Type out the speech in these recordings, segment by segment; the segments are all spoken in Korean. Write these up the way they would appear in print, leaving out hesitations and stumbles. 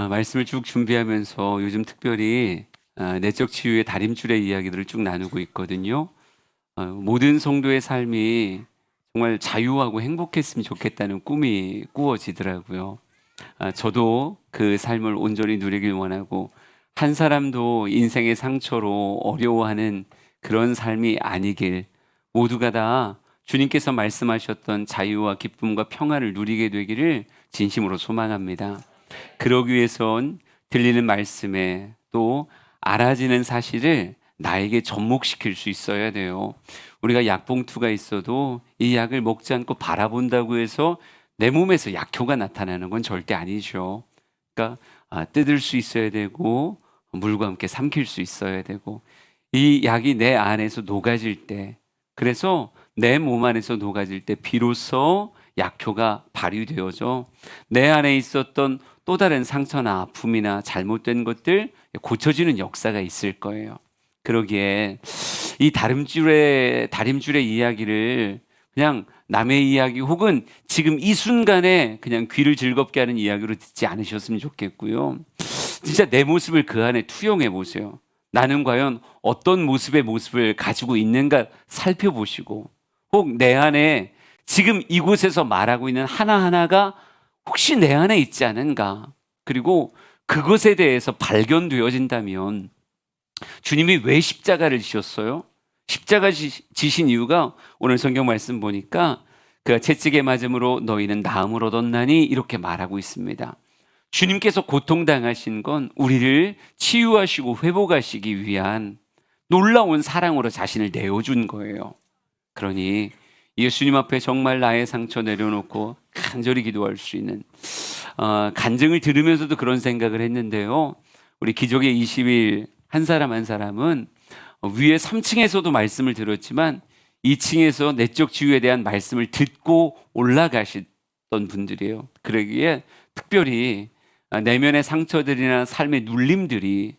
말씀을 쭉 준비하면서 요즘 특별히 내적 치유의 다림줄의 이야기들을 쭉 나누고 있거든요. 모든 성도의 삶이 정말 자유하고 행복했으면 좋겠다는 꿈이 꾸어지더라고요. 저도 그 삶을 온전히 누리길 원하고, 한 사람도 인생의 상처로 어려워하는 그런 삶이 아니길, 모두가 다 주님께서 말씀하셨던 자유와 기쁨과 평안을 누리게 되기를 진심으로 소망합니다. 그러기 위해선 들리는 말씀에 또 알아지는 사실을 나에게 접목시킬 수 있어야 돼요. 우리가 약봉투가 있어도 이 약을 먹지 않고 바라본다고 해서 내 몸에서 약효가 나타나는 건 절대 아니죠. 그러니까 뜯을 수 있어야 되고, 물과 함께 삼킬 수 있어야 되고, 이 약이 내 안에서 녹아질 때, 그래서 내 몸 안에서 녹아질 때 비로소 약효가 발휘되어져 내 안에 있었던 또 다른 상처나 아픔이나 잘못된 것들 고쳐지는 역사가 있을 거예요. 그러기에 이 다림줄의 이야기를 그냥 남의 이야기 혹은 지금 이 순간에 그냥 귀를 즐겁게 하는 이야기로 듣지 않으셨으면 좋겠고요. 진짜 내 모습을 그 안에 투영해 보세요. 나는 과연 어떤 모습의 모습을 가지고 있는가 살펴보시고, 혹 내 안에 지금 이곳에서 말하고 있는 하나하나가 혹시 내 안에 있지 않은가, 그리고 그것에 대해서 발견되어진다면 주님이 왜 십자가를 지셨어요? 십자가 지신 이유가 오늘 성경 말씀 보니까 그가 채찍에 맞음으로 너희는 나음을 얻었나니 이렇게 말하고 있습니다. 주님께서 고통당하신 건 우리를 치유하시고 회복하시기 위한 놀라운 사랑으로 자신을 내어준 거예요. 그러니 예수님 앞에 정말 나의 상처 내려놓고 간절히 기도할 수 있는, 간증을 들으면서도 그런 생각을 했는데요. 우리 기적의 20일 한 사람 한 사람은 위에 3층에서도 말씀을 들었지만 2층에서 내적 치유에 대한 말씀을 듣고 올라가셨던 분들이에요. 그러기에 특별히 내면의 상처들이나 삶의 눌림들이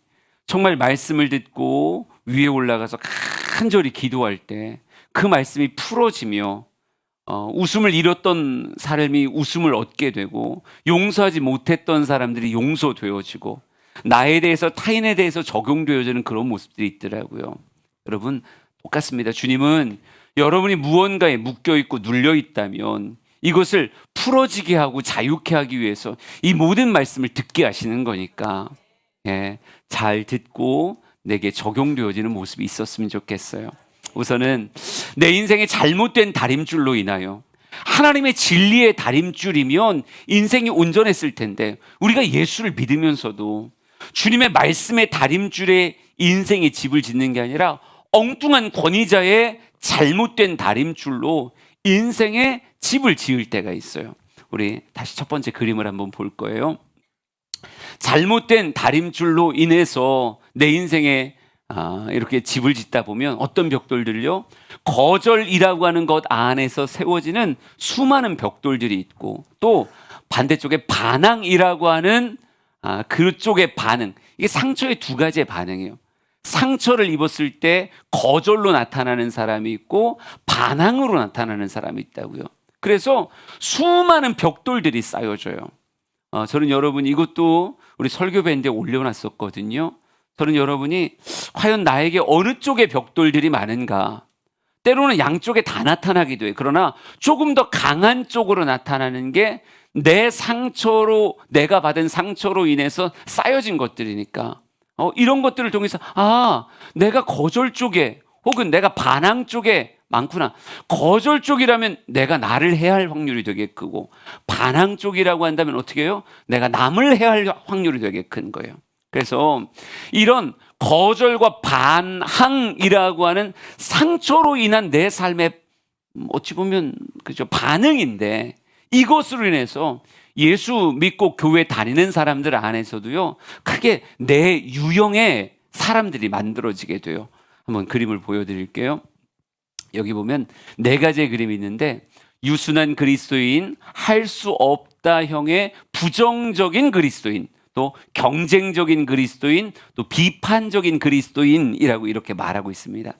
정말 말씀을 듣고 위에 올라가서 간절히 기도할 때 그 말씀이 풀어지며 웃음을 잃었던 사람이 웃음을 얻게 되고, 용서하지 못했던 사람들이 용서되어지고, 나에 대해서 타인에 대해서 적용되어지는 그런 모습들이 있더라고요. 여러분, 똑같습니다. 주님은 여러분이 무언가에 묶여있고 눌려있다면 이것을 풀어지게 하고 자유케 하기 위해서 이 모든 말씀을 듣게 하시는 거니까, 잘 듣고 내게 적용되어지는 모습이 있었으면 좋겠어요. 우선은 내 인생의 잘못된 다림줄로 인하여, 하나님의 진리의 다림줄이면 인생이 온전했을 텐데, 우리가 예수를 믿으면서도 주님의 말씀의 다림줄에 인생의 집을 짓는 게 아니라 엉뚱한 권위자의 잘못된 다림줄로 인생의 집을 지을 때가 있어요. 우리 다시 첫 번째 그림을 한번 볼 거예요. 잘못된 다림줄로 인해서 내 인생에 이렇게 집을 짓다 보면 어떤 벽돌들요? 거절이라고 하는 것 안에서 세워지는 수많은 벽돌들이 있고, 또 반대쪽에 반항이라고 하는 그쪽의 반응, 이게 상처의 두 가지의 반응이에요. 상처를 입었을 때 거절로 나타나는 사람이 있고 반항으로 나타나는 사람이 있다고요. 그래서 수많은 벽돌들이 쌓여져요. 저는 여러분 이것도 우리 설교밴드에 올려놨었거든요. 저는 여러분이 과연 나에게 어느 쪽의 벽돌들이 많은가, 때로는 양쪽에 다 나타나기도 해요. 그러나 조금 더 강한 쪽으로 나타나는 게 내 상처로, 내가 받은 상처로 인해서 쌓여진 것들이니까, 이런 것들을 통해서 내가 거절 쪽에 혹은 내가 반항 쪽에 많구나. 거절 쪽이라면 내가 나를 해할 확률이 되게 크고, 반항 쪽이라고 한다면 어떻게 해요? 내가 남을 해할 확률이 되게 큰 거예요. 그래서 이런 거절과 반항이라고 하는 상처로 인한 내 삶의 어찌 보면 그죠, 반응인데, 이것으로 인해서 예수 믿고 교회 다니는 사람들 안에서도요, 크게 내 유형의 사람들이 만들어지게 돼요. 한번 그림을 보여드릴게요. 여기 보면 네 가지의 그림이 있는데, 유순한 그리스도인, 할 수 없다 형의 부정적인 그리스도인, 또 경쟁적인 그리스도인, 또 비판적인 그리스도인이라고 이렇게 말하고 있습니다.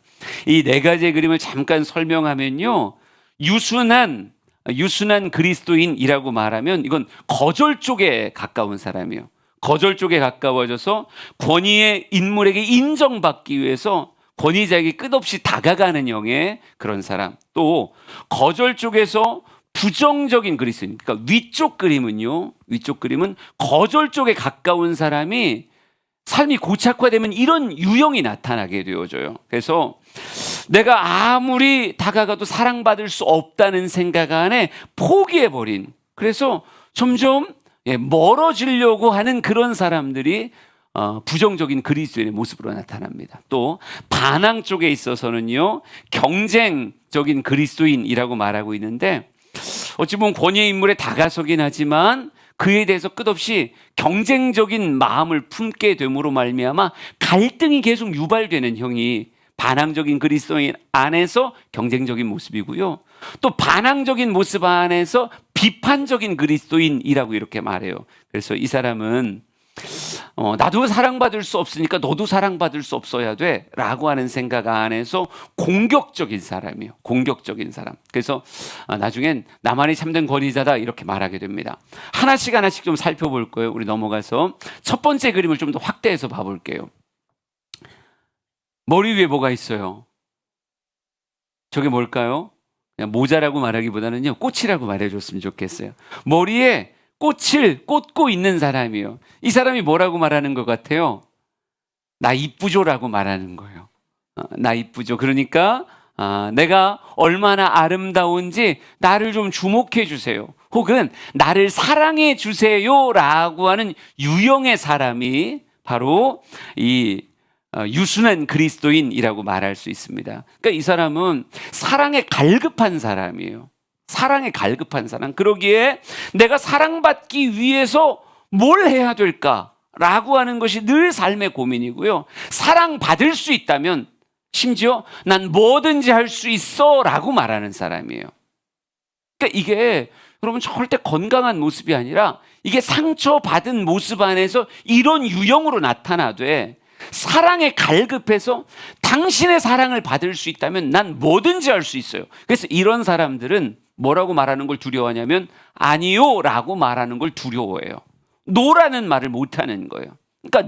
이 네 가지의 그림을 잠깐 설명하면요, 유순한 그리스도인이라고 말하면 이건 거절 쪽에 가까운 사람이에요. 거절 쪽에 가까워져서 권위의 인물에게 인정받기 위해서 권위자에게 끝없이 다가가는 형의 그런 사람. 또 거절 쪽에서 부정적인 그리스도인, 그러니까 위쪽 그림은요, 위쪽 그림은 거절 쪽에 가까운 사람이 삶이 고착화되면 이런 유형이 나타나게 되어져요. 그래서 내가 아무리 다가가도 사랑받을 수 없다는 생각 안에 포기해버린, 그래서 점점 멀어지려고 하는 그런 사람들이 부정적인 그리스도인의 모습으로 나타납니다. 또 반항 쪽에 있어서는요, 경쟁적인 그리스도인이라고 말하고 있는데, 어찌 보면 권위의 인물에 다가서긴 하지만 그에 대해서 끝없이 경쟁적인 마음을 품게 됨으로 말미암아 갈등이 계속 유발되는 형이 반항적인 그리스도인 안에서 경쟁적인 모습이고요. 또 반항적인 모습 안에서 비판적인 그리스도인이라고 이렇게 말해요. 그래서 이 사람은 나도 사랑받을 수 없으니까 너도 사랑받을 수 없어야 돼 라고 하는 생각 안에서 공격적인 사람이에요. 공격적인 사람. 그래서 나중엔 나만이 참된 권위자다 이렇게 말하게 됩니다. 하나씩 좀 살펴볼 거예요. 우리 넘어가서 첫 번째 그림을 좀 더 확대해서 봐볼게요. 머리 위에 뭐가 있어요? 저게 뭘까요? 그냥 모자라고 말하기보다는요, 꽃이라고 말해줬으면 좋겠어요. 머리에 꽃을 꽂고 있는 사람이에요. 이 사람이 뭐라고 말하는 것 같아요? 나 이쁘죠라고 말하는 거예요. 나 이쁘죠. 그러니까 내가 얼마나 아름다운지 나를 좀 주목해 주세요. 혹은 나를 사랑해 주세요라고 하는 유형의 사람이 바로 이 유순한 그리스도인이라고 말할 수 있습니다. 그러니까 이 사람은 사랑에 갈급한 사람이에요. 사랑에 갈급한 사람. 그러기에 내가 사랑받기 위해서 뭘 해야 될까라고 하는 것이 늘 삶의 고민이고요. 사랑받을 수 있다면 심지어 난 뭐든지 할 수 있어 라고 말하는 사람이에요. 그러니까 이게 여러분 절대 건강한 모습이 아니라 이게 상처받은 모습 안에서 이런 유형으로 나타나되, 사랑에 갈급해서 당신의 사랑을 받을 수 있다면 난 뭐든지 할 수 있어요. 그래서 이런 사람들은 뭐라고 말하는 걸 두려워하냐면 아니요 라고 말하는 걸 두려워해요. 노라는 말을 못하는 거예요. 그러니까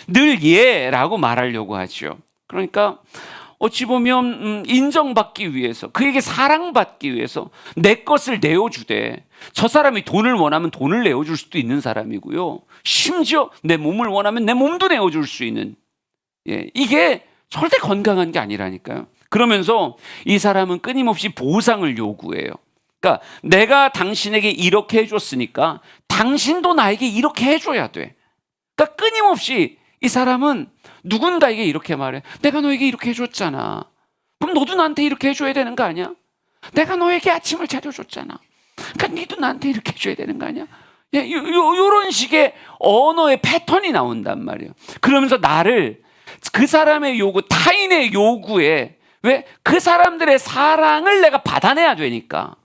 늘 예라고 말하려고 하죠. 그러니까 어찌 보면 인정받기 위해서, 그에게 사랑받기 위해서 내 것을 내어주되, 저 사람이 돈을 원하면 돈을 내어줄 수도 있는 사람이고요, 심지어 내 몸을 원하면 내 몸도 내어줄 수 있는, 이게 절대 건강한 게 아니라니까요. 그러면서 이 사람은 끊임없이 보상을 요구해요. 그러니까 내가 당신에게 이렇게 해줬으니까 당신도 나에게 이렇게 해줘야 돼. 그러니까 끊임없이 이 사람은 누군가에게 이렇게 말해. 내가 너에게 이렇게 해줬잖아. 그럼 너도 나한테 이렇게 해줘야 되는 거 아니야? 내가 너에게 아침을 차려줬잖아. 그러니까 니도 나한테 이렇게 해줘야 되는 거 아니야? 이런 식의 언어의 패턴이 나온단 말이에요. 그러면서 나를 그 사람의 요구, 타인의 요구에, 왜? 그 사람들의 사랑을 내가 받아내야 되니까.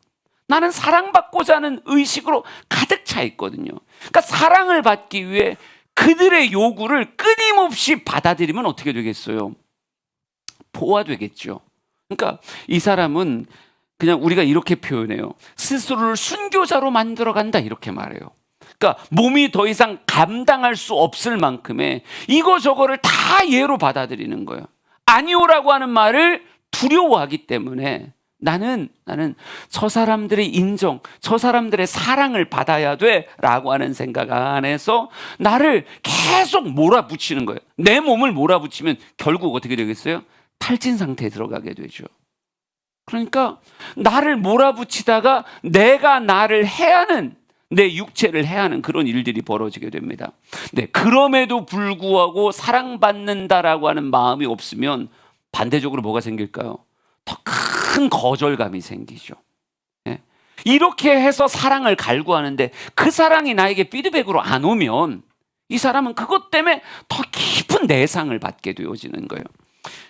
나는 사랑받고자 하는 의식으로 가득 차 있거든요. 그러니까 사랑을 받기 위해 그들의 요구를 끊임없이 받아들이면 어떻게 되겠어요? 포화되겠죠. 그러니까 이 사람은 그냥 우리가 이렇게 표현해요. 스스로를 순교자로 만들어간다 이렇게 말해요. 그러니까 몸이 더 이상 감당할 수 없을 만큼의 이거저거를 다 예로 받아들이는 거예요. 아니오라고 하는 말을 두려워하기 때문에 나는 저 사람들의 인정, 저 사람들의 사랑을 받아야 돼라고 하는 생각 안에서 나를 계속 몰아붙이는 거예요. 내 몸을 몰아붙이면 결국 어떻게 되겠어요? 탈진 상태에 들어가게 되죠. 그러니까 나를 몰아붙이다가 내가 나를 해하는, 내 육체를 해하는 그런 일들이 벌어지게 됩니다. 네, 그럼에도 불구하고 사랑받는다라고 하는 마음이 없으면 반대적으로 뭐가 생길까요? 더 큰 거절감이 생기죠. 이렇게 해서 사랑을 갈구하는데 그 사랑이 나에게 피드백으로 안 오면 이 사람은 그것 때문에 더 깊은 내상을 받게 되어지는 거예요.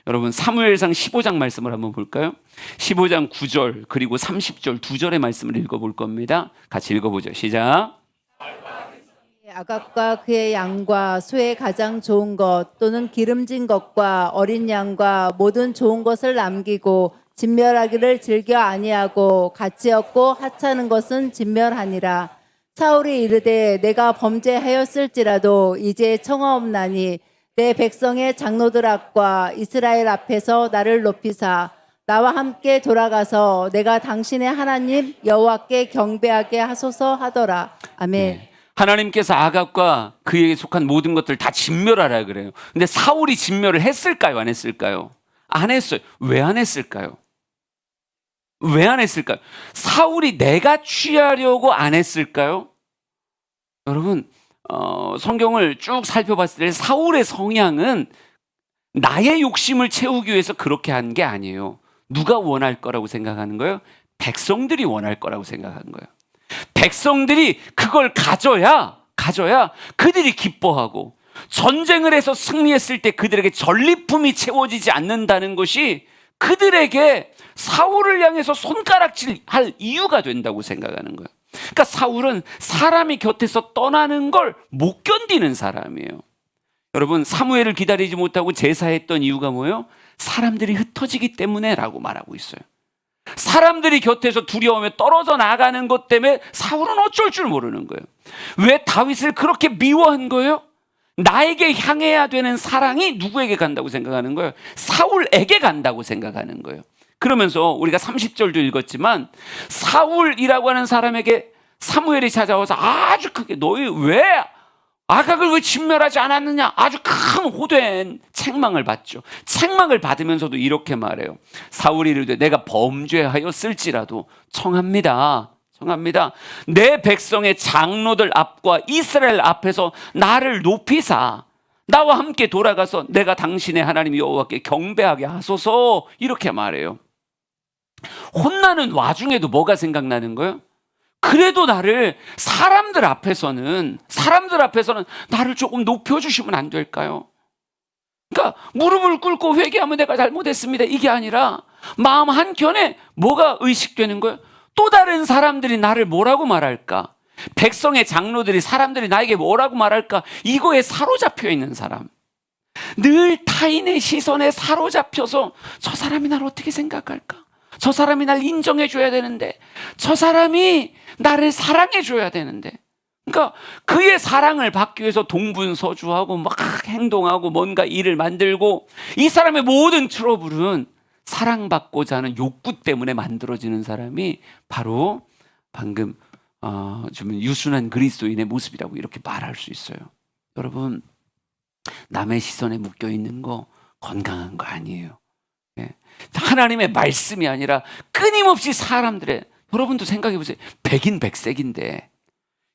여러분 사무엘상 15장 말씀을 한번 볼까요? 15장 9절 그리고 30절 두 절의 말씀을 읽어볼 겁니다. 같이 읽어보죠. 시작. 아갑과 그의 양과 소의 가장 좋은 것 또는 기름진 것과 어린 양과 모든 좋은 것을 남기고 진멸하기를 즐겨 아니하고 가치 없고 하찮은 것은 진멸하니라. 사울이 이르되 내가 범죄하였을지라도 이제 청하옵나니 내 백성의 장로들 앞과 이스라엘 앞에서 나를 높이사 나와 함께 돌아가서 내가 당신의 하나님 여호와께 경배하게 하소서 하더라. 아멘. 네. 하나님께서 아갑과 그에게 속한 모든 것들 다 진멸하라 그래요. 근데 사울이 진멸을 했을까요? 안 했을까요? 안 했어요. 왜 안 했을까요? 왜 안 했을까요? 사울이 내가 취하려고 안 했을까요? 여러분, 성경을 쭉 살펴봤을 때 사울의 성향은 나의 욕심을 채우기 위해서 그렇게 한 게 아니에요. 누가 원할 거라고 생각하는 거예요? 백성들이 원할 거라고 생각하는 거예요. 백성들이 그걸 가져야 그들이 기뻐하고, 전쟁을 해서 승리했을 때 그들에게 전리품이 채워지지 않는다는 것이 그들에게 사울을 향해서 손가락질할 이유가 된다고 생각하는 거예요. 그러니까 사울은 사람이 곁에서 떠나는 걸 못 견디는 사람이에요. 여러분, 사무엘을 기다리지 못하고 제사했던 이유가 뭐예요? 사람들이 흩어지기 때문에 라고 말하고 있어요. 사람들이 곁에서 두려움에 떨어져 나가는 것 때문에 사울은 어쩔 줄 모르는 거예요. 왜 다윗을 그렇게 미워한 거예요? 나에게 향해야 되는 사랑이 누구에게 간다고 생각하는 거예요? 사울에게 간다고 생각하는 거예요. 그러면서 우리가 30절도 읽었지만 사울이라고 하는 사람에게 사무엘이 찾아와서 아주 크게 너희 왜 아각을 왜 진멸하지 않았느냐, 아주 큰 호된 책망을 받죠. 책망을 받으면서도 이렇게 말해요. 사울이 이르되 내가 범죄하였을지라도 청합니다. 내 백성의 장로들 앞과 이스라엘 앞에서 나를 높이사 나와 함께 돌아가서 내가 당신의 하나님 여호와께 경배하게 하소서, 이렇게 말해요. 혼나는 와중에도 뭐가 생각나는 거예요? 그래도 나를 사람들 앞에서는 나를 조금 높여주시면 안 될까요? 그러니까 무릎을 꿇고 회개하면 내가 잘못했습니다, 이게 아니라 마음 한켠에 뭐가 의식되는 거예요? 또 다른 사람들이 나를 뭐라고 말할까? 백성의 장로들이, 사람들이 나에게 뭐라고 말할까? 이거에 사로잡혀 있는 사람, 늘 타인의 시선에 사로잡혀서 저 사람이 나를 어떻게 생각할까? 저 사람이 날 인정해 줘야 되는데, 저 사람이 나를 사랑해 줘야 되는데, 그러니까 그의 사랑을 받기 위해서 동분서주하고 막 행동하고 뭔가 일을 만들고, 이 사람의 모든 트러블은 사랑받고자 하는 욕구 때문에 만들어지는 사람이 바로 방금 좀 유순한 그리스도인의 모습이라고 이렇게 말할 수 있어요. 여러분, 남의 시선에 묶여 있는 거 건강한 거 아니에요. 하나님의 말씀이 아니라 끊임없이 사람들의, 여러분도 생각해 보세요. 백인백색인데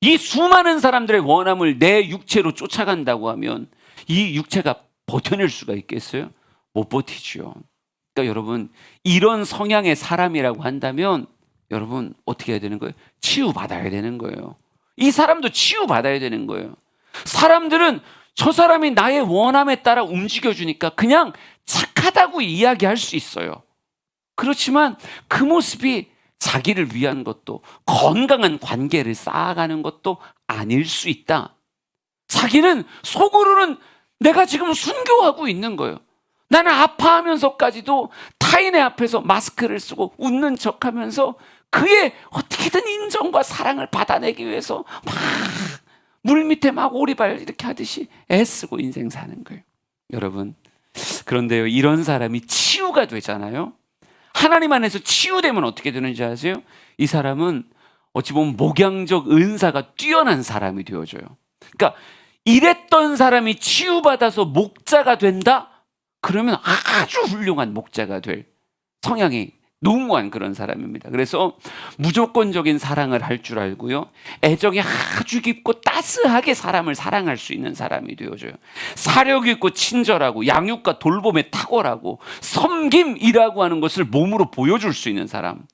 이 수많은 사람들의 원함을 내 육체로 쫓아간다고 하면 이 육체가 버텨낼 수가 있겠어요? 못 버티죠. 그러니까 여러분, 이런 성향의 사람이라고 한다면 여러분 어떻게 해야 되는 거예요? 치유받아야 되는 거예요. 이 사람도 치유받아야 되는 거예요. 사람들은 저 사람이 나의 원함에 따라 움직여주니까 그냥 착하다고 이야기할 수 있어요. 그렇지만 그 모습이 자기를 위한 것도, 건강한 관계를 쌓아가는 것도 아닐 수 있다. 자기는 속으로는 내가 지금 순교하고 있는 거예요. 나는 아파하면서까지도 타인의 앞에서 마스크를 쓰고 웃는 척하면서 그의 어떻게든 인정과 사랑을 받아내기 위해서 막 물밑에 막 오리발 이렇게 하듯이 애쓰고 인생 사는 거예요. 여러분, 그런데요, 이런 사람이 치유가 되잖아요. 하나님 안에서 치유되면 어떻게 되는지 아세요? 이 사람은 어찌 보면 목양적 은사가 뛰어난 사람이 되어져요. 그러니까 이랬던 사람이 치유받아서 목자가 된다? 그러면 아주 훌륭한 목자가 될 성향이 농후한 그런 사람입니다. 그래서 무조건적인 사랑을 할 줄 알고요, 애정이 아주 깊고 따스하게 사람을 사랑할 수 있는 사람이 되어져요. 사력 있고 친절하고 양육과 돌봄에 탁월하고 섬김이라고 하는 것을 몸으로 보여줄 수 있는 사람.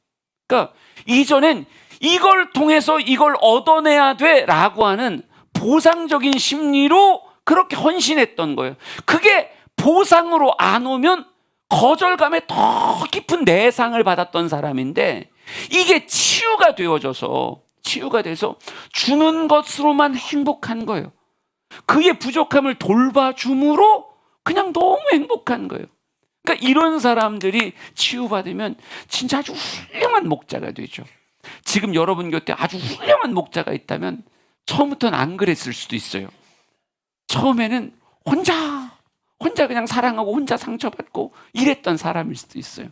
그러니까 이전엔 이걸 통해서 이걸 얻어내야 돼라고 하는 보상적인 심리로 그렇게 헌신했던 거예요. 그게 보상으로 안 오면 거절감에 더 깊은 내상을 받았던 사람인데, 이게 치유가 돼서 주는 것으로만 행복한 거예요. 그의 부족함을 돌봐줌으로 그냥 너무 행복한 거예요. 그러니까 이런 사람들이 치유받으면 진짜 아주 훌륭한 목자가 되죠. 지금 여러분 곁에 아주 훌륭한 목자가 있다면 처음부터는 안 그랬을 수도 있어요. 처음에는 혼자 그냥 사랑하고 혼자 상처받고 이랬던 사람일 수도 있어요.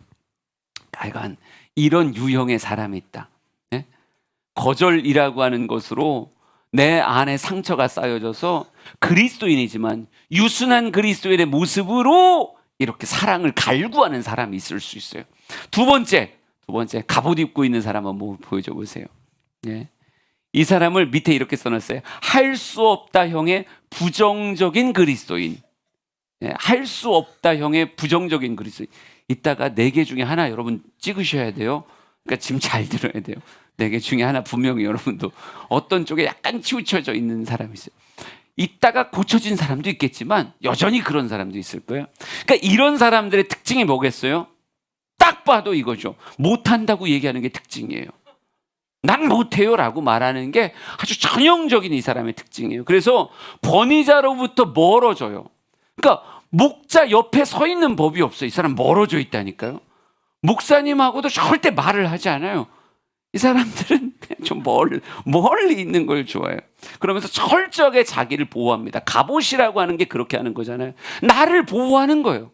하여간 이런 유형의 사람이 있다. 네? 거절이라고 하는 것으로 내 안에 상처가 쌓여져서 그리스도인이지만 유순한 그리스도인의 모습으로 이렇게 사랑을 갈구하는 사람이 있을 수 있어요. 두 번째 갑옷 입고 있는 사람 한번 보여줘 보세요. 네. 이 사람을 밑에 이렇게 써놨어요. 할 수 없다 형의 부정적인 그리스도인. 네. 할 수 없다 형의 부정적인 그리스도인. 이따가 4개 중에 하나 여러분 찍으셔야 돼요. 그러니까 지금 잘 들어야 돼요. 4개 중에 하나 분명히 여러분도 어떤 쪽에 약간 치우쳐져 있는 사람이 있어요. 이따가 고쳐진 사람도 있겠지만 여전히 그런 사람도 있을 거예요. 그러니까 이런 사람들의 특징이 뭐겠어요? 딱 봐도 이거죠. 못한다고 얘기하는 게 특징이에요. 난 못해요 라고 말하는 게 아주 전형적인 이 사람의 특징이에요. 그래서 권위자로부터 멀어져요. 그러니까 목자 옆에 서 있는 법이 없어요. 이 사람 멀어져 있다니까요. 목사님하고도 절대 말을 하지 않아요. 이 사람들은 그냥 좀 멀리 있는 걸 좋아해요. 그러면서 철저하게 자기를 보호합니다. 갑옷이라고 하는 게 그렇게 하는 거잖아요. 나를 보호하는 거예요.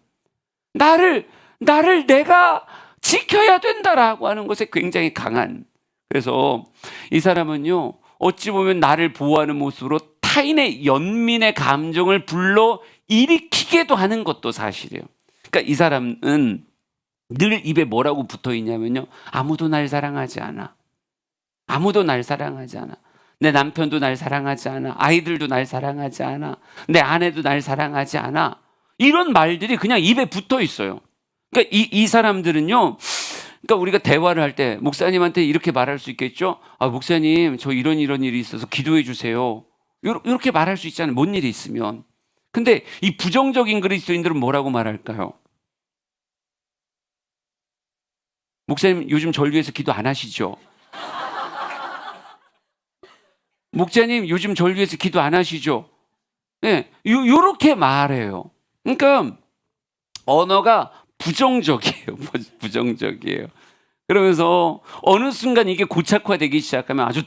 나를 내가 지켜야 된다라고 하는 것에 굉장히 강한. 그래서 이 사람은요, 어찌 보면 나를 보호하는 모습으로 타인의 연민의 감정을 불러 일으키게도 하는 것도 사실이에요. 그러니까 이 사람은 늘 입에 뭐라고 붙어 있냐면요, 아무도 날 사랑하지 않아. 아무도 날 사랑하지 않아. 내 남편도 날 사랑하지 않아. 아이들도 날 사랑하지 않아. 내 아내도 날 사랑하지 않아. 이런 말들이 그냥 입에 붙어 있어요. 그러니까 이 사람들은요, 그러니까 우리가 대화를 할 때 목사님한테 이렇게 말할 수 있겠죠. 아, 목사님, 저 이런 일이 있어서 기도해 주세요. 이렇게 말할 수 있잖아요. 뭔 일이 있으면. 근데 이 부정적인 그리스도인들은 뭐라고 말할까요? 목사님, 요즘 절 위해서 기도 안 하시죠? 목사님, 요즘 절 위해서 기도 안 하시죠? 네, 요렇게 말해요. 그러니까 언어가 부정적이에요. 부정적이에요. 그러면서 어느 순간 이게 고착화되기 시작하면, 아주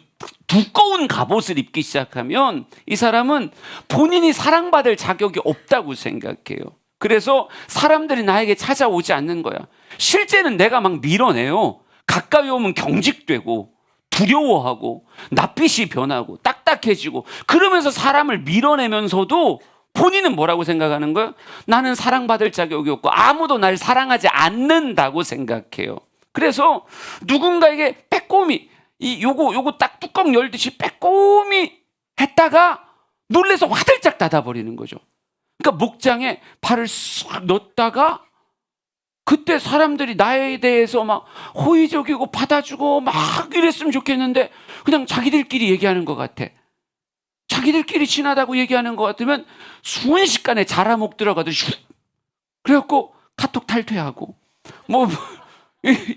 두꺼운 갑옷을 입기 시작하면 이 사람은 본인이 사랑받을 자격이 없다고 생각해요. 그래서 사람들이 나에게 찾아오지 않는 거야. 실제는 내가 막 밀어내요. 가까이 오면 경직되고 두려워하고 낯빛이 변하고 딱딱해지고, 그러면서 사람을 밀어내면서도 본인은 뭐라고 생각하는 거예요? 나는 사랑받을 자격이 없고 아무도 날 사랑하지 않는다고 생각해요. 그래서 누군가에게 빼꼼히 요거 딱 뚜껑 열듯이 빼꼼히 했다가 놀래서 화들짝 닫아버리는 거죠. 그러니까 목장에 발을 쑥 넣었다가 그때 사람들이 나에 대해서 막 호의적이고 받아주고 막 이랬으면 좋겠는데 그냥 자기들끼리 얘기하는 것 같아. 자기들끼리 친하다고 얘기하는 것 같으면 순식간에 자라목 들어가듯이 슉, 그래갖고 카톡 탈퇴하고 뭐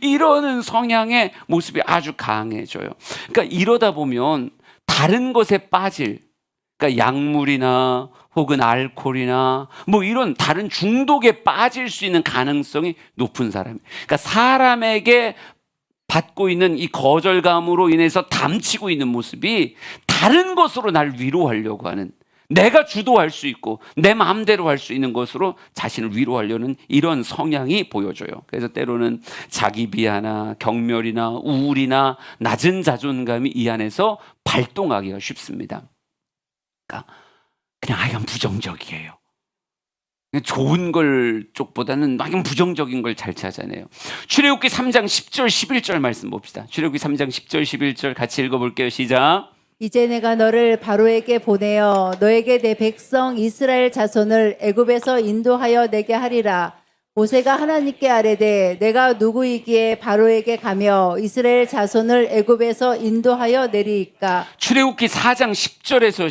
이러는 성향의 모습이 아주 강해져요. 그러니까 이러다 보면 다른 것에 빠질, 그러니까 약물이나 혹은 알코올이나 뭐 이런 다른 중독에 빠질 수 있는 가능성이 높은 사람. 그러니까 사람에게 받고 있는 이 거절감으로 인해서 담치고 있는 모습이 다른 것으로 날 위로하려고 하는, 내가 주도할 수 있고 내 마음대로 할 수 있는 것으로 자신을 위로하려는 이런 성향이 보여져요. 그래서 때로는 자기 비하나 경멸이나 우울이나 낮은 자존감이 이 안에서 발동하기가 쉽습니다. 그러니까 그냥 하여간 부정적이에요. 좋은 걸 쪽보다는 하여간 부정적인 걸 잘 찾아내요. 출애굽기 3장 10절 11절 말씀 봅시다. 출애굽기 3장 10절 11절 같이 읽어볼게요. 시작. 이제 내가 너를 바로에게 보내어 너에게 내 백성 이스라엘 자손을 애굽에서 인도하여 내게 하리라. 모세가 하나님께 아뢰되 내가 누구이기에 바로에게 가며 이스라엘 자손을 애굽에서 인도하여 내리이까. 출애굽기 4장 10절에서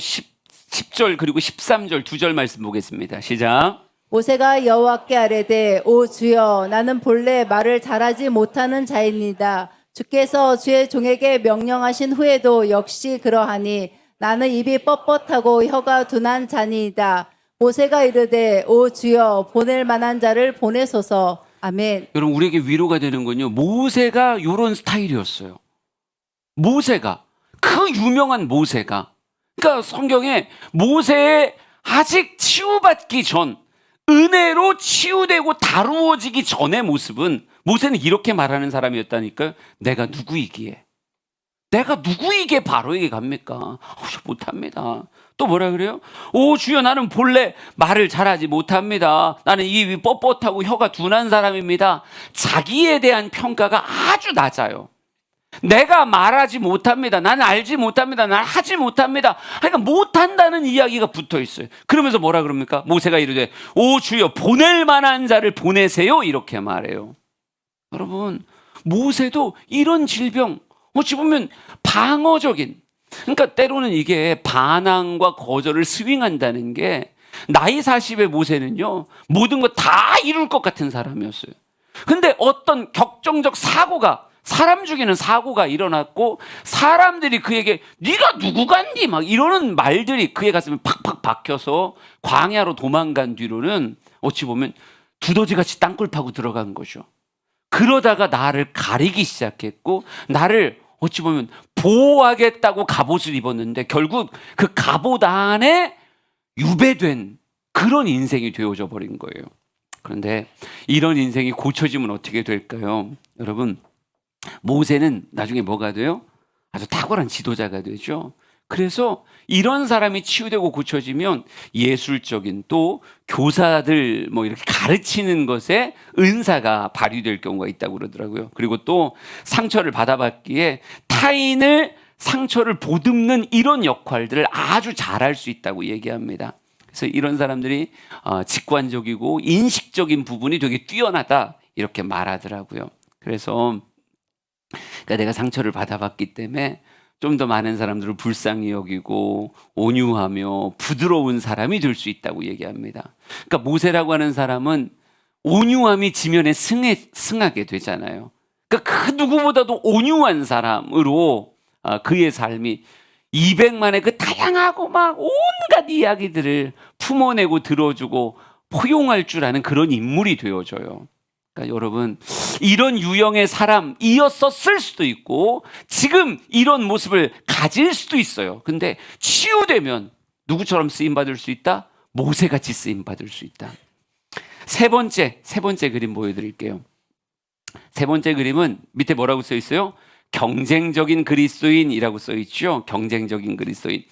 10절 그리고 13절 두 절 말씀 보겠습니다. 시작. 모세가 여호와께 아뢰되 오 주여, 나는 본래 말을 잘하지 못하는 자입니다. 주께서 주의 종에게 명령하신 후에도 역시 그러하니 나는 입이 뻣뻣하고 혀가 둔한 자니이다. 모세가 이르되 오 주여, 보낼 만한 자를 보내소서. 아멘. 여러분, 우리에게 위로가 되는 건요, 모세가 이런 스타일이었어요. 모세가, 그 유명한 모세가, 그러니까 성경에 모세의 아직 치유받기 전, 은혜로 치유되고 다루어지기 전의 모습은, 모세는 이렇게 말하는 사람이었다니까요. 내가 누구이기에, 내가 누구이기에 바로에게 갑니까? 못합니다. 또 뭐라 그래요? 오 주여, 나는 본래 말을 잘하지 못합니다. 나는 입이 뻣뻣하고 혀가 둔한 사람입니다. 자기에 대한 평가가 아주 낮아요. 내가 말하지 못합니다. 나는 알지 못합니다. 나는 하지 못합니다. 그러니까 못한다는 이야기가 붙어 있어요. 그러면서 뭐라 그럽니까? 모세가 이르되 오 주여, 보낼 만한 자를 보내세요. 이렇게 말해요. 여러분, 모세도 이런 질병, 어찌 보면 방어적인, 그러니까 때로는 이게 반항과 거절을 스윙한다는 게, 나이 40의 모세는요, 모든 거 다 이룰 것 같은 사람이었어요. 근데 어떤 격정적 사고가, 사람 죽이는 사고가 일어났고, 사람들이 그에게 네가 누구 같니? 막 이러는 말들이 그의 가슴에 팍팍 박혀서 광야로 도망간 뒤로는 어찌 보면 두더지같이 땅굴 파고 들어간 거죠. 그러다가 나를 가리기 시작했고, 나를 어찌 보면 보호하겠다고 갑옷을 입었는데 결국 그 갑옷 안에 유배된 그런 인생이 되어져 버린 거예요. 그런데 이런 인생이 고쳐지면 어떻게 될까요? 여러분, 모세는 나중에 뭐가 돼요? 아주 탁월한 지도자가 되죠. 그래서 이런 사람이 치유되고 고쳐지면 예술적인, 또 교사들 뭐 이렇게 가르치는 것에 은사가 발휘될 경우가 있다고 그러더라고요. 그리고 또 상처를 받아봤기에 타인을, 상처를 보듬는 이런 역할들을 아주 잘할 수 있다고 얘기합니다. 그래서 이런 사람들이 직관적이고 인식적인 부분이 되게 뛰어나다, 이렇게 말하더라고요. 그래서 그러니까 내가 상처를 받아봤기 때문에 좀 더 많은 사람들을 불쌍히 여기고 온유하며 부드러운 사람이 될 수 있다고 얘기합니다. 그러니까 모세라고 하는 사람은 온유함이 지면에 승하게 되잖아요. 그러니까 그 누구보다도 온유한 사람으로 그의 삶이 200만의 그 다양하고 막 온갖 이야기들을 품어내고 들어주고 포용할 줄 아는 그런 인물이 되어져요. 그러니까 여러분, 이런 유형의 사람이었었을 수도 있고 지금 이런 모습을 가질 수도 있어요. 근데 치유되면 누구처럼 쓰임받을 수 있다? 모세같이 쓰임받을 수 있다. 세 번째 그림 보여드릴게요. 세 번째 그림은 밑에 뭐라고 써 있어요? 경쟁적인 그리스도인이라고 써 있죠. 경쟁적인 그리스도인.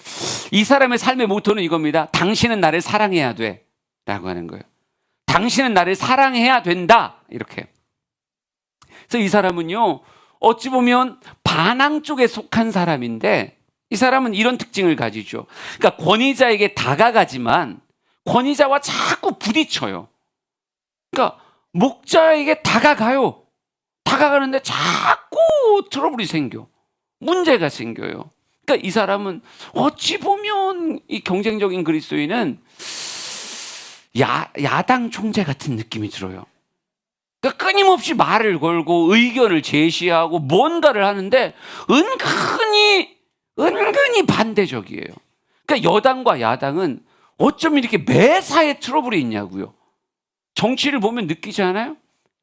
이 사람의 삶의 모토는 이겁니다. 당신은 나를 사랑해야 돼 라고 하는 거예요. 당신은 나를 사랑해야 된다, 이렇게. 그래서 이 사람은요, 어찌 보면 반항 쪽에 속한 사람인데, 이 사람은 이런 특징을 가지죠. 그러니까 권위자에게 다가가지만 권위자와 자꾸 부딪혀요. 그러니까 목자에게 다가가요. 다가가는데 자꾸 트러블이 생겨, 문제가 생겨요. 그러니까 이 사람은 어찌 보면 이 경쟁적인 그리스도인은 야당 총재 같은 느낌이 들어요. 그러니까 끊임없이 말을 걸고 의견을 제시하고 뭔가를 하는데 은근히 반대적이에요. 그러니까 여당과 야당은 어쩜 이렇게 매사에 트러블이 있냐고요. 정치를 보면 느끼지 않아요?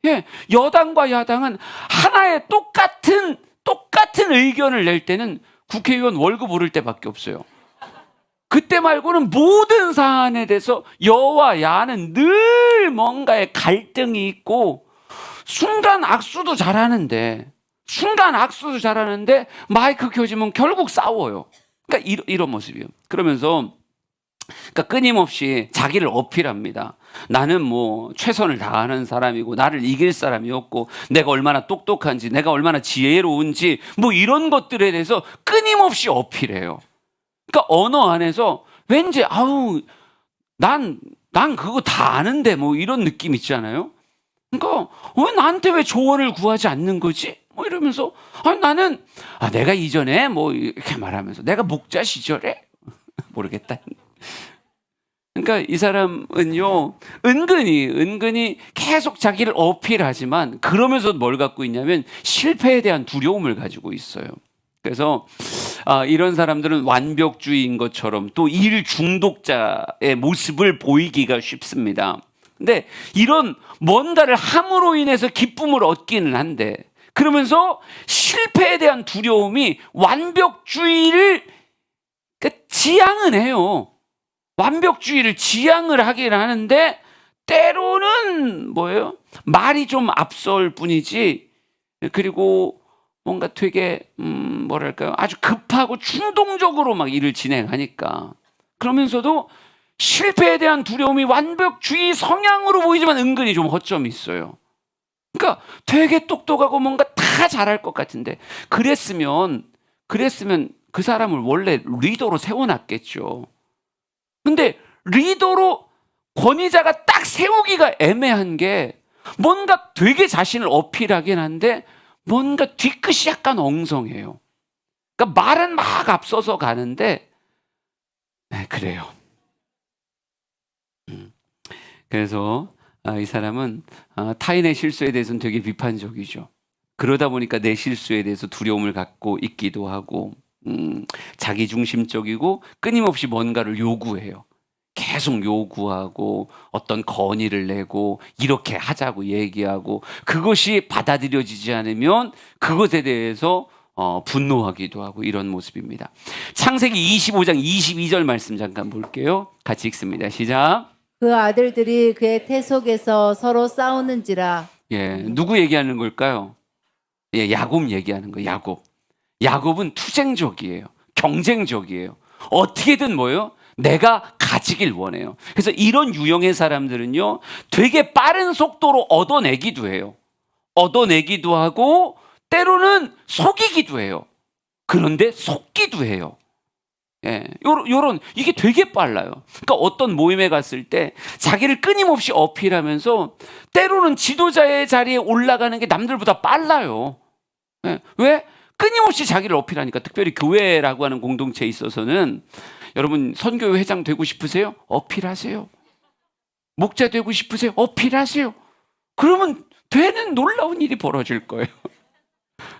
예, 여당과 야당은 하나의 똑같은 의견을 낼 때는 국회의원 월급 오를 때밖에 없어요. 그때 말고는 모든 사안에 대해서 여와 야는 늘 뭔가의 갈등이 있고, 순간 악수도 잘하는데 마이크 켜지면 결국 싸워요. 그러니까 이런 모습이에요. 그러면서 그러니까 끊임없이 자기를 어필합니다. 나는 뭐 최선을 다하는 사람이고 나를 이길 사람이 없고 내가 얼마나 똑똑한지, 내가 얼마나 지혜로운지, 뭐 이런 것들에 대해서 끊임없이 어필해요. 그러니까 언어 안에서 왠지 난 그거 다 아는데 뭐 이런 느낌 있잖아요. 그러니까 나한테 왜 조언을 구하지 않는 거지? 뭐 이러면서 나는 내가 이전에 뭐 이렇게 말하면서 내가 목자 시절에 모르겠다. 그러니까 이 사람은요, 은근히 계속 자기를 어필하지만 그러면서 뭘 갖고 있냐면 실패에 대한 두려움을 가지고 있어요. 그래서 이런 사람들은 완벽주의인 것처럼 또 일 중독자의 모습을 보이기가 쉽습니다. 근데 이런 뭔가를 함으로 인해서 기쁨을 얻기는 한데 그러면서 실패에 대한 두려움이 완벽주의를 지향은 해요. 완벽주의를 지향을 하긴 하는데 때로는 뭐예요? 말이 좀 앞설 뿐이지. 그리고 뭔가 되게 뭐랄까요? 아주 급하고 충동적으로 막 일을 진행하니까. 그러면서도 실패에 대한 두려움이 완벽주의 성향으로 보이지만 은근히 좀 허점이 있어요. 그러니까 되게 똑똑하고 뭔가 다 잘할 것 같은데 그랬으면 그 사람을 원래 리더로 세워놨겠죠. 근데 리더로 권위자가 딱 세우기가 애매한 게 뭔가 되게 자신을 어필하긴 한데 뭔가 뒤끝이 약간 엉성해요. 그러니까 말은 막 앞서서 가는데 네, 그래요. 그래서 이 사람은 타인의 실수에 대해서는 되게 비판적이죠. 그러다 보니까 내 실수에 대해서 두려움을 갖고 있기도 하고 자기중심적이고 끊임없이 뭔가를 요구해요. 계속 요구하고 어떤 건의를 내고 이렇게 하자고 얘기하고 그것이 받아들여지지 않으면 그것에 대해서 분노하기도 하고 이런 모습입니다. 창세기 25장 22절 말씀 잠깐 볼게요. 같이 읽습니다. 시작. 그 아들들이 그의 태 속에서 서로 싸우는지라. 예, 누구 얘기하는 걸까요? 예, 야곱 얘기하는 거예요. 야곱은 투쟁적이에요. 경쟁적이에요. 어떻게든 뭐예요? 내가 가지길 원해요. 그래서 이런 유형의 사람들은요, 되게 빠른 속도로 얻어내기도 해요. 얻어내기도 하고, 때로는 속이기도 해요. 그런데 속기도 해요. 예, 이게 되게 빨라요. 그러니까 어떤 모임에 갔을 때 자기를 끊임없이 어필하면서 때로는 지도자의 자리에 올라가는 게 남들보다 빨라요. 예, 왜? 끊임없이 자기를 어필하니까. 특별히 교회라고 하는 공동체에 있어서는 여러분 선교회 회장 되고 싶으세요? 어필하세요. 목자 되고 싶으세요? 어필하세요. 그러면 되는 놀라운 일이 벌어질 거예요.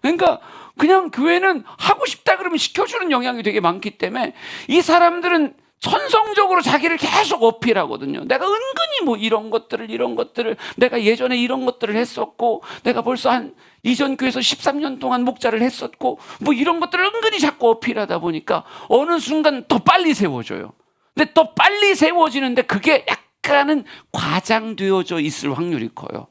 그러니까 그냥 교회는 하고 싶다 그러면 시켜주는 영향이 되게 많기 때문에 이 사람들은 천성적으로 자기를 계속 어필하거든요. 내가 은근히 뭐 이런 것들을 내가 예전에 이런 것들을 했었고 내가 벌써 한 이전 교회에서 13년 동안 목자를 했었고 뭐 이런 것들을 은근히 자꾸 어필하다 보니까 어느 순간 더 빨리 세워져요. 근데 더 빨리 세워지는데 그게 약간은 과장되어져 있을 확률이 커요.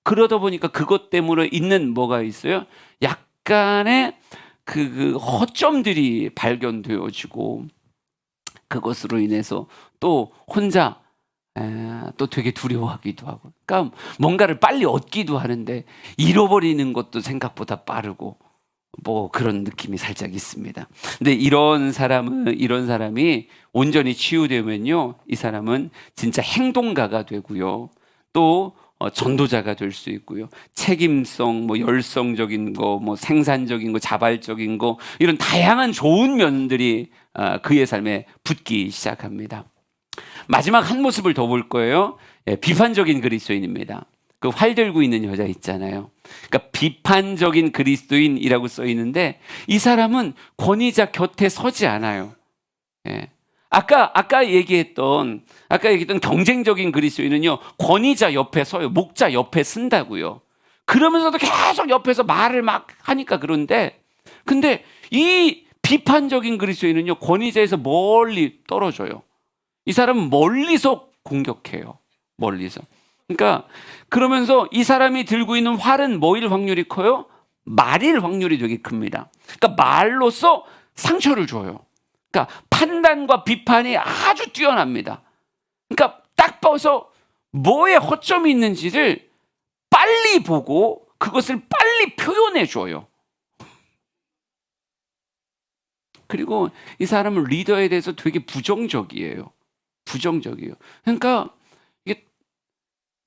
그러다 보니까 그것 때문에 있는 뭐가 있어요? 약간의 그 허점들이 발견되어지고 그것으로 인해서 또 혼자 또 되게 두려워하기도 하고, 그러니까 뭔가를 빨리 얻기도 하는데 잃어버리는 것도 생각보다 빠르고 뭐 그런 느낌이 살짝 있습니다. 근데 이런 사람이 온전히 치유되면요, 이 사람은 진짜 행동가가 되고요, 또 전도자가 될 수 있고요. 책임성, 뭐 열성적인 거, 뭐 생산적인 거, 자발적인 거, 이런 다양한 좋은 면들이 그의 삶에 붙기 시작합니다. 마지막 한 모습을 더 볼 거예요. 예, 비판적인 그리스도인입니다. 그 활 들고 있는 여자 있잖아요. 그러니까 비판적인 그리스도인이라고 써 있는데 이 사람은 권위자 곁에 서지 않아요. 예. 아까 얘기했던 경쟁적인 그리스도인은요, 권위자 옆에 서요. 목자 옆에 쓴다고요. 그러면서도 계속 옆에서 말을 막 하니까 그런데, 근데 이 비판적인 그리스도인은요, 권위자에서 멀리 떨어져요. 이 사람은 멀리서 공격해요. 멀리서. 그러니까 그러면서 이 사람이 들고 있는 활은 뭐일 확률이 커요? 말일 확률이 되게 큽니다. 그러니까 말로써 상처를 줘요. 그러니까 판단과 비판이 아주 뛰어납니다. 그러니까 딱 봐서 뭐에 허점이 있는지를 빨리 보고 그것을 빨리 표현해 줘요. 그리고 이 사람은 리더에 대해서 되게 부정적이에요. 그러니까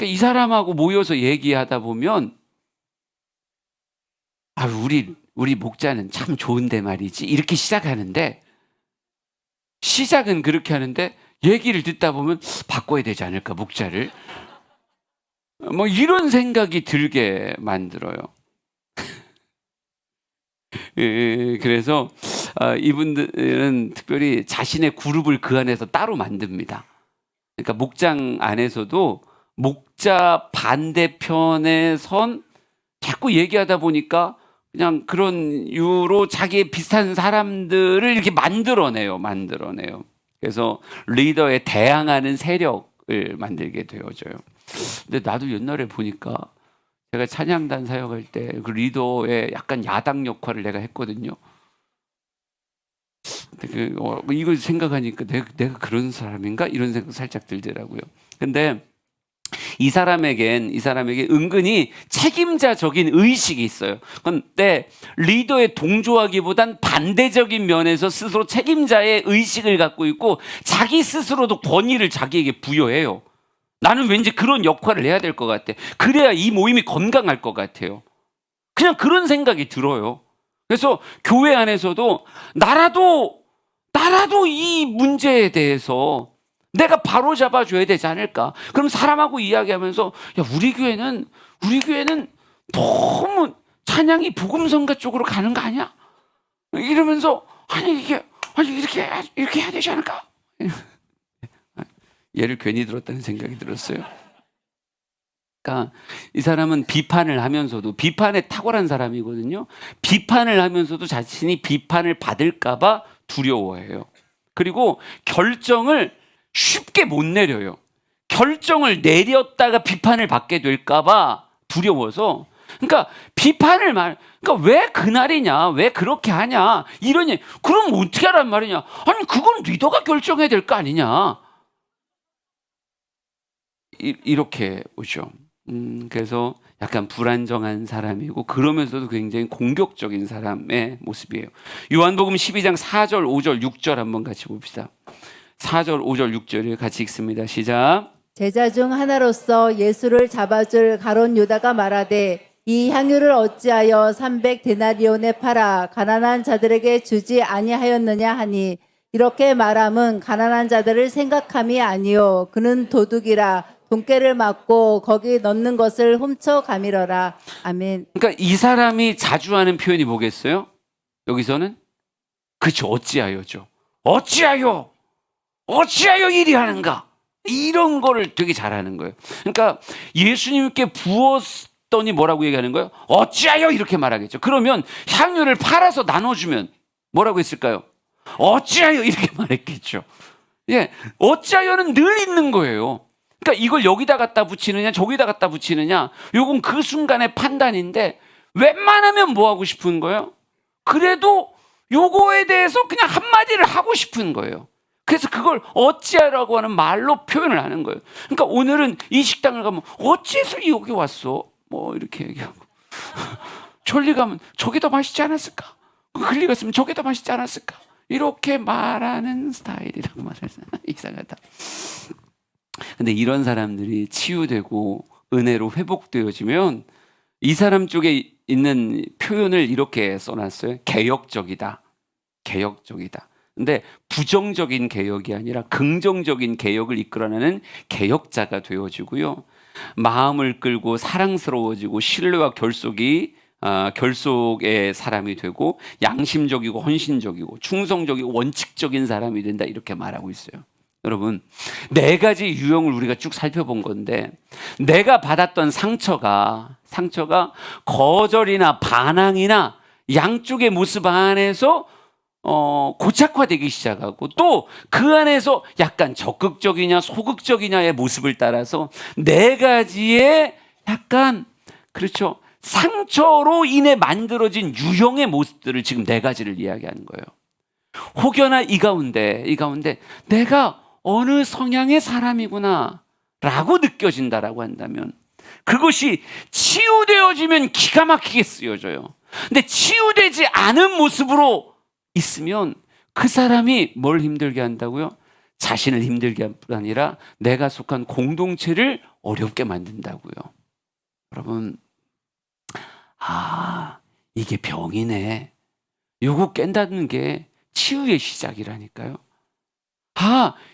이 사람하고 모여서 얘기하다 보면 우리 목자는 참 좋은데 말이지, 이렇게 시작하는데, 시작은 그렇게 하는데 얘기를 듣다 보면 바꿔야 되지 않을까, 목자를. 뭐 이런 생각이 들게 만들어요. 예, 그래서 이분들은 특별히 자신의 그룹을 그 안에서 따로 만듭니다. 그러니까 목장 안에서도 목자 반대편에 선 자꾸 얘기하다 보니까 그냥 그런 이유로 자기의 비슷한 사람들을 이렇게 만들어내요. 그래서 리더에 대항하는 세력을 만들게 되어져요. 근데 나도 옛날에 보니까 제가 찬양단 사역할 때 그 리더의 약간 야당 역할을 내가 했거든요. 근데 이걸 생각하니까 내가 그런 사람인가? 이런 생각 살짝 들더라고요. 근데 이 사람에게 은근히 책임자적인 의식이 있어요. 그런데 리더에 동조하기보단 반대적인 면에서 스스로 책임자의 의식을 갖고 있고 자기 스스로도 권위를 자기에게 부여해요. 나는 왠지 그런 역할을 해야 될 것 같아. 그래야 이 모임이 건강할 것 같아요. 그냥 그런 생각이 들어요. 그래서 교회 안에서도 나라도 이 문제에 대해서 내가 바로 잡아줘야 되지 않을까? 그럼 사람하고 이야기하면서 야, 우리 교회는 너무 찬양이 복음성가 쪽으로 가는 거 아니야? 이러면서 이렇게 해야 되지 않을까? 얘를 괜히 들었다는 생각이 들었어요. 그러니까 이 사람은 비판을 하면서도 비판에 탁월한 사람이거든요. 비판을 하면서도 자신이 비판을 받을까봐 두려워해요. 그리고 결정을 쉽게 못 내려요. 결정을 내렸다가 비판을 받게 될까봐 두려워서. 그러니까 그러니까 왜 그날이냐, 왜 그렇게 하냐, 이러니 그럼 어떻게 하란 말이냐? 아니 그건 리더가 결정해야 될 거 아니냐? 이렇게 오죠. 그래서 약간 불안정한 사람이고 그러면서도 굉장히 공격적인 사람의 모습이에요. 요한복음 12장 4절, 5절, 6절 한번 같이 봅시다. 4절, 5절, 6절을 같이 읽습니다. 시작. 제자 중 하나로서 예수를 잡아줄 가룟 유다가 말하되 이 향유를 어찌하여 300데나리온에 팔아 가난한 자들에게 주지 아니하였느냐 하니 이렇게 말함은 가난한 자들을 생각함이 아니요 그는 도둑이라 돈깨를 맞고 거기 넣는 것을 훔쳐 가밀어라. 아멘. 그러니까 이 사람이 자주 하는 표현이 뭐겠어요? 여기서는 그렇죠. 어찌하여죠. 어찌하여 이리 하는가? 이런 거를 되게 잘하는 거예요. 그러니까 예수님께 부었더니 뭐라고 얘기하는 거예요? 어찌하여 이렇게 말하겠죠. 그러면 향유를 팔아서 나눠주면 뭐라고 했을까요? 어찌하여 이렇게 말했겠죠. 예, 어찌하여는 늘 있는 거예요. 그러니까 이걸 여기다 갖다 붙이느냐 저기다 갖다 붙이느냐 요건 그 순간의 판단인데 웬만하면 뭐 하고 싶은 거예요? 그래도 요거에 대해서 그냥 한마디를 하고 싶은 거예요. 그래서 그걸 어찌하라고 하는 말로 표현을 하는 거예요. 그러니까 오늘은 이 식당을 가면 어찌해서 여기 왔어? 뭐 이렇게 얘기하고 저리 가면 저게 더 맛있지 않았을까? 글리 갔으면 저게 더 맛있지 않았을까? 이렇게 말하는 스타일이라고 말해서 이상하다. 근데 이런 사람들이 치유되고 은혜로 회복되어지면 이 사람 쪽에 있는 표현을 이렇게 써놨어요. 개혁적이다. 근데 부정적인 개혁이 아니라 긍정적인 개혁을 이끌어내는 개혁자가 되어지고요. 마음을 끌고 사랑스러워지고 신뢰와 결속의 사람이 되고 양심적이고 헌신적이고 충성적이고 원칙적인 사람이 된다 이렇게 말하고 있어요. 여러분, 4가지 유형을 우리가 쭉 살펴본 건데 내가 받았던 상처가 거절이나 반항이나 양쪽의 모습 안에서 고착화되기 시작하고 또 그 안에서 약간 적극적이냐 소극적이냐의 모습을 따라서 4가지의 약간 그렇죠 상처로 인해 만들어진 유형의 모습들을 지금 4가지를 이야기하는 거예요. 혹여나 이 가운데 내가 어느 성향의 사람이구나 라고 느껴진다라고 한다면 그것이 치유되어지면 기가 막히게 쓰여져요. 근데 치유되지 않은 모습으로 있으면 그 사람이 뭘 힘들게 한다고요? 자신을 힘들게 할 뿐 아니라 내가 속한 공동체를 어렵게 만든다고요. 여러분, 이게 병이네. 요거 깬다는 게 치유의 시작이라니까요.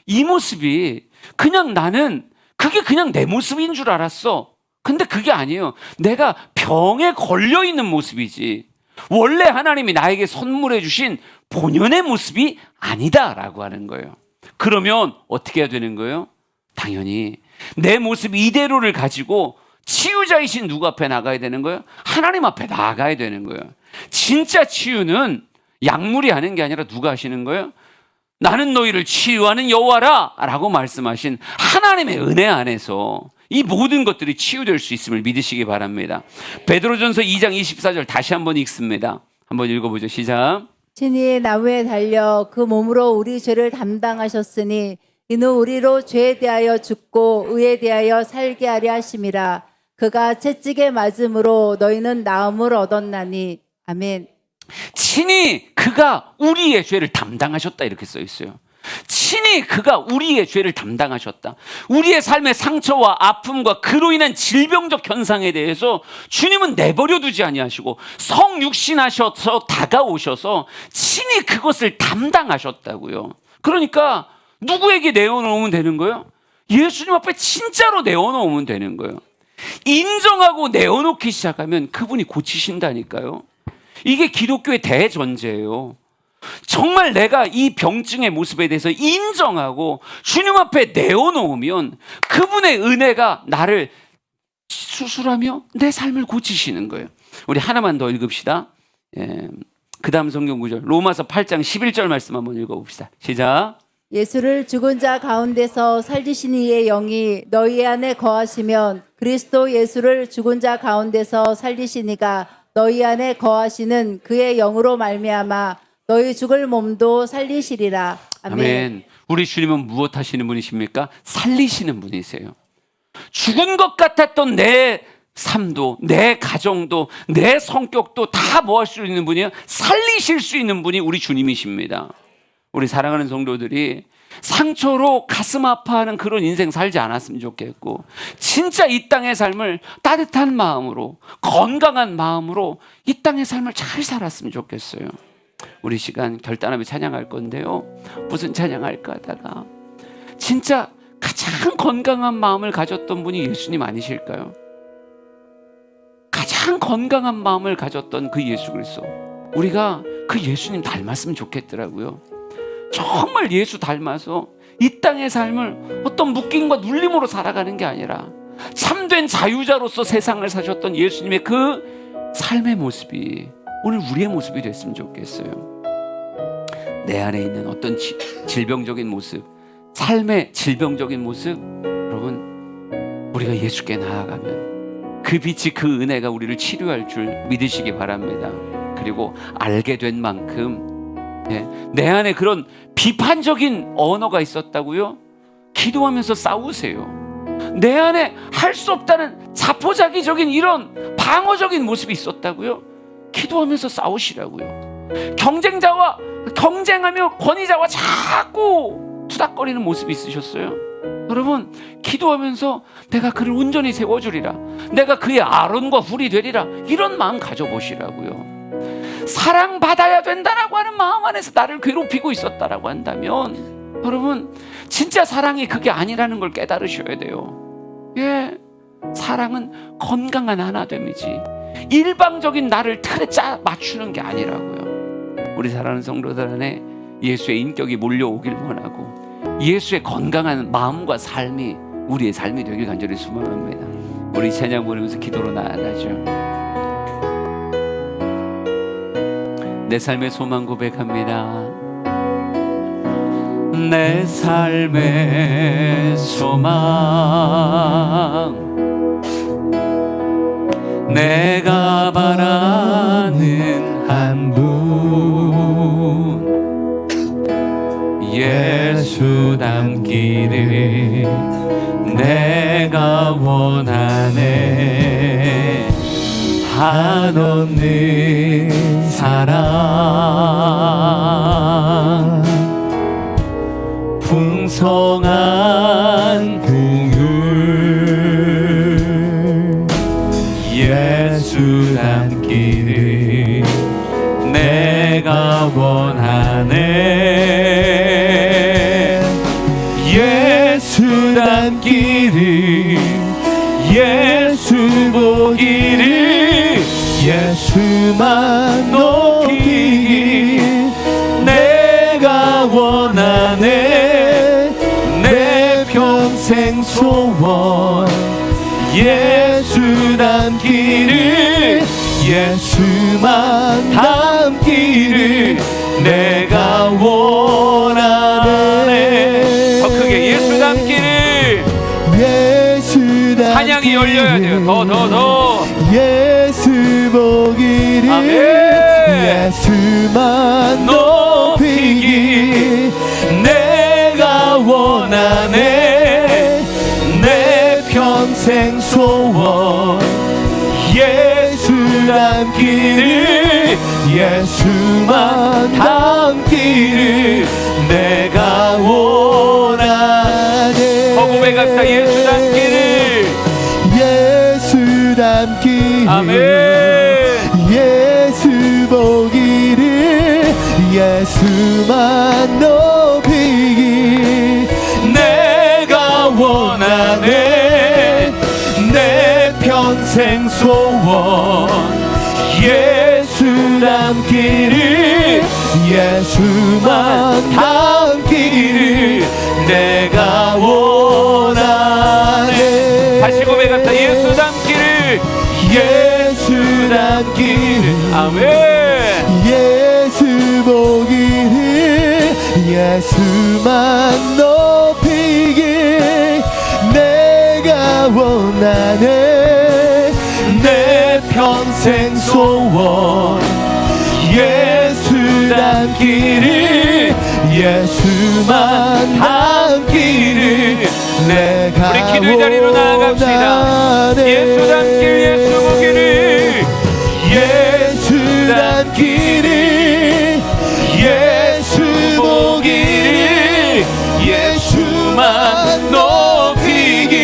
이 모습이 그게 그냥 내 모습인 줄 알았어. 근데 그게 아니에요. 내가 병에 걸려 있는 모습이지. 원래 하나님이 나에게 선물해 주신 본연의 모습이 아니다라고 하는 거예요. 그러면 어떻게 해야 되는 거예요? 당연히 내 모습 이대로를 가지고 치유자이신 누구 앞에 나가야 되는 거예요? 하나님 앞에 나가야 되는 거예요. 진짜 치유는 약물이 하는 게 아니라 누가 하시는 거예요? 나는 너희를 치유하는 여호와라 라고 말씀하신 하나님의 은혜 안에서 이 모든 것들이 치유될 수 있음을 믿으시기 바랍니다. 베드로전서 2장 24절 다시 한번 읽습니다. 한번 읽어보죠. 시작. 친히 나무에 달려 그 몸으로 우리 죄를 담당하셨으니 이는 우리로 죄에 대하여 죽고 의에 대하여 살게 하려 하심이라. 그가 채찍에 맞음으로 너희는 나음을 얻었나니. 아멘. 친히 그가 우리의 죄를 담당하셨다 이렇게 써 있어요. 친히 그가 우리의 죄를 담당하셨다. 우리의 삶의 상처와 아픔과 그로 인한 질병적 현상에 대해서 주님은 내버려 두지 아니하시고 성육신하셔서 다가오셔서 친히 그것을 담당하셨다고요. 그러니까 누구에게 내어놓으면 되는 거예요? 예수님 앞에 진짜로 내어놓으면 되는 거예요. 인정하고 내어놓기 시작하면 그분이 고치신다니까요. 이게 기독교의 대전제예요. 정말 내가 이 병증의 모습에 대해서 인정하고 주님 앞에 내어놓으면 그분의 은혜가 나를 수술하며 내 삶을 고치시는 거예요. 우리 하나만 더 읽읍시다. 그 다음 성경 구절 로마서 8장 11절 말씀 한번 읽어봅시다. 시작. 예수를 죽은 자 가운데서 살리신 이의 영이 너희 안에 거하시면 그리스도 예수를 죽은 자 가운데서 살리신 이가 너희 안에 거하시는 그의 영으로 말미암아 너희 죽을 몸도 살리시리라. 아멘. 아멘. 우리 주님은 무엇 하시는 분이십니까? 살리시는 분이세요. 죽은 것 같았던 내 삶도, 내 가정도, 내 성격도 다 뭐 할 수 있는 분이에요? 살리실 수 있는 분이 우리 주님이십니다. 우리 사랑하는 성도들이 상처로 가슴 아파하는 그런 인생 살지 않았으면 좋겠고, 진짜 이 땅의 삶을 따뜻한 마음으로, 건강한 마음으로 이 땅의 삶을 잘 살았으면 좋겠어요. 우리 시간 결단하며 찬양할 건데요, 무슨 찬양할까 하다가 진짜 가장 건강한 마음을 가졌던 분이 예수님 아니실까요? 가장 건강한 마음을 가졌던 그 예수 그리스도, 우리가 그 예수님 닮았으면 좋겠더라고요. 정말 예수 닮아서 이 땅의 삶을 어떤 묶임과 눌림으로 살아가는 게 아니라 참된 자유자로서 세상을 사셨던 예수님의 그 삶의 모습이 오늘 우리의 모습이 됐으면 좋겠어요. 내 안에 있는 어떤 질병적인 모습, 삶의 질병적인 모습, 여러분 우리가 예수께 나아가면 그 빛이, 그 은혜가 우리를 치료할 줄 믿으시기 바랍니다. 그리고 알게 된 만큼 내 안에 그런 비판적인 언어가 있었다고요? 기도하면서 싸우세요. 내 안에 할 수 없다는 자포자기적인 이런 방어적인 모습이 있었다고요? 기도하면서 싸우시라고요. 경쟁자와 경쟁하며 권위자와 자꾸 투닥거리는 모습이 있으셨어요? 여러분 기도하면서 내가 그를 온전히 세워주리라, 내가 그의 아론과 훌이 되리라, 이런 마음 가져보시라고요. 사랑받아야 된다라고 하는 마음 안에서 나를 괴롭히고 있었다라고 한다면 여러분 진짜 사랑이 그게 아니라는 걸 깨달으셔야 돼요. 사랑은 건강한 하나됨이지 일방적인 나를 틀에 맞추는 게 아니라고요. 우리 사랑하는 성도들 안에 예수의 인격이 몰려오길 원하고 예수의 건강한 마음과 삶이 우리의 삶이 되길 간절히 소망합니다. 우리 찬양 부르면서 기도로 나아가죠. 내 삶의 소망 고백합니다. 내 삶의 소망, 내가 바라는 한 분, 예수 닮기를 내가 원하네. 한없는 사랑, 풍성한 긍휼, 예수 닮기를 내가 원하네. 예수 닮기를, 예수 보기를, 예수만 높이길 내가 원하네. 내 평생 소원 예수 닮기를 예수만 닮기를 내가 원하네. 더 크게 예수 닮기를. 예수 닮기를 찬양이 열려야 돼요. 더 예수 보기를 아멘. 예수만 높이기 내가 원하네. 내 평생 소원 예수 닮기를 예수만 닮기를 내가 원하네. 더 고백합시다. 예수 닮기를. 예수 닮기를 아멘. 예수 보기를 예수만 높이기 내가 원하네. 내 평생 소원 예수 닮기를 예수만 닮기를 내가 원하네. 다시 고백합시다. 예수 닮기를. 예수 닮기를 아멘. 예수 보기를 예수만 높이길 내가 원하네. 내 평생 소원 예수 닮기를 예수만 닮기를 내가 우리 기도의 자리로 나아갑시다. 원하네. 예수 닮길 예수 보기를. 예수 닮기를 예수 보기를 예수만 높이기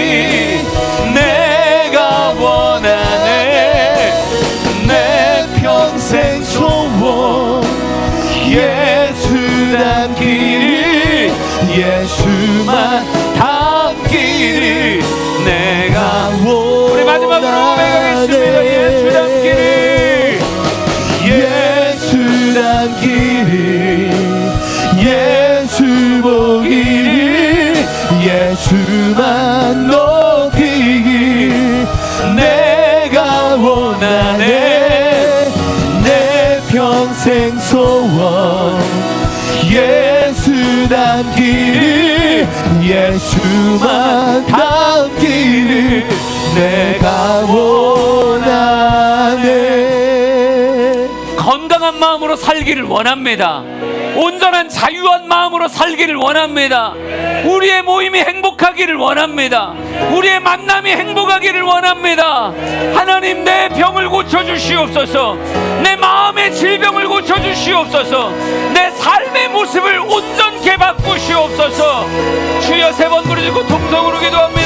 내가 원하네. 내 평생 소원 예수 닮기를 예수만 닮기를 내가 원하네. 우리 마지막으로 고백하겠습니다. 예수 닮기를. 예수 닮기를 예수 보기를 예수만 높이길 내가 원하네. 내 평생 소원 예수 닮기를 예수만 닮기를 내가 원하네. 건강한 마음으로 살기를 원합니다. 온전한 자유한 마음으로 살기를 원합니다. 우리의 모임이 행복하기를 원합니다. 우리의 만남이 행복하기를 원합니다. 하나님, 내 병을 고쳐주시옵소서. 내 마음의 질병을 고쳐주시옵소서. 내 삶의 모습을 온전케 바꾸시옵소서. 주여, 3번 부르짖고 통성으로 기도합니다.